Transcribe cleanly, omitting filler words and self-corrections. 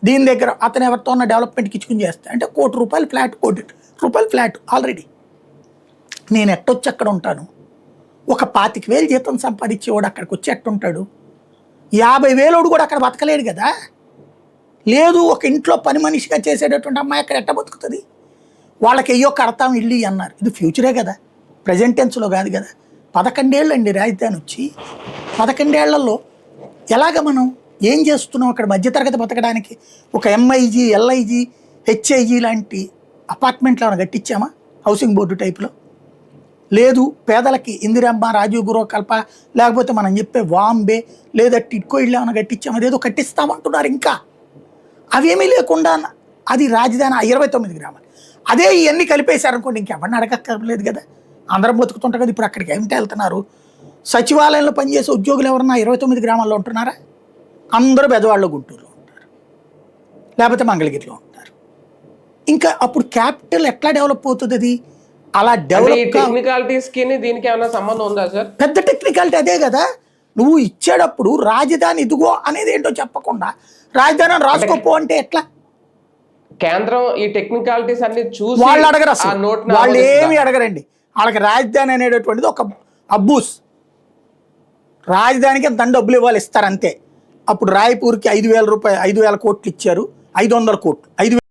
దీని దగ్గర అతను ఎవరితో ఉన్న డెవలప్మెంట్కి ఇచ్చుకుని చేస్తే అంటే ₹1,00,00,000 ఫ్లాట్, ₹1,00,00,000 ఫ్లాట్ ఆల్రెడీ. నేను ఎట్టొచ్చి అక్కడ ఉంటాను? ఒక 25,000 జీతం సంపాదించేవాడు అక్కడికి వచ్చి ఎట్టుంటాడు? 50,000 కూడా అక్కడ బతకలేడు కదా. లేదు, ఒక ఇంట్లో పని మనిషిగా చేసేటటువంటి అమ్మాయి అక్కడ ఎట్ట బతుకుతుంది? వాళ్ళకి అయ్యో కడతాం ఇల్లు అన్నారు. ఇది ఫ్యూచరే కదా, ప్రజెంట్ టెన్స్లో కాదు కదా. 11 ఏళ్ళు అండి రాజధాని వచ్చి. 11 ఏళ్లలో ఎలాగ మనం ఏం చేస్తున్నాం అక్కడ మధ్యతరగతి బతకడానికి? ఒక ఎంఐజీ, ఎల్ఐజీ, హెచ్ఐజీ లాంటి అపార్ట్మెంట్లు ఏమైనా కట్టించామా హౌసింగ్ బోర్డు టైప్లో? లేదు. పేదలకి ఇందిరమ్మ, రాజీవ్ గృహకల్ప, లేకపోతే మనం చెప్పే వాంబే లేదా టిట్కో ఇళ్ళు ఏమైనా కట్టించాము? అదేదో కట్టిస్తామంటున్నారు ఇంకా. అవేమీ లేకుండా అది రాజధాని 29 గ్రామాలు. అదే ఇవన్నీ కలిపేశారనుకోండి, ఇంకెవరిని అడగక్కర్లేదు కదా, అందరం బతుకుతుంటారు కదా. ఇప్పుడు అక్కడికి ఏమిటి వెళ్తున్నారు? సచివాలయంలో పనిచేసే ఉద్యోగులు ఎవరన్నా 29 గ్రామాల్లో ఉంటున్నారా? అందరూ బెదవాళ్ళు, గుంటూరులో ఉంటారు, లేకపోతే మంగళగిరిలో ఉంటారు. ఇంకా అప్పుడు క్యాపిటల్ ఎట్లా డెవలప్ అవుతుంది? అది అలా డెవలప్. టెక్నికాలిటీస్కి దీనికి ఏమైనా సంబంధం ఉందా సార్? పెద్ద టెక్నికాలిటీ అదే కదా. నువ్వు ఇచ్చేటప్పుడు రాజధాని ఇదిగో అనేది ఏంటో చెప్పకుండా రాజధాని రాసుకోపో అంటే ఎట్లా? కేంద్రం ఈ టెక్నికాలిటీస్ అన్ని చూసి వాళ్ళు అడగరు, అసలు వాళ్ళు ఏమి అడగరండి. వాళ్ళకి రాజధాని అనేటటువంటిది ఒక అబ్బూస్. రాజధానికి ఎంత డబ్బులు ఇవ్వాలి, ఇస్తారు అంతే. అప్పుడు రాయ్పూర్కి ₹5,000 5,000 కోట్లు ఇచ్చారు, 500 కోట్లు, 5,000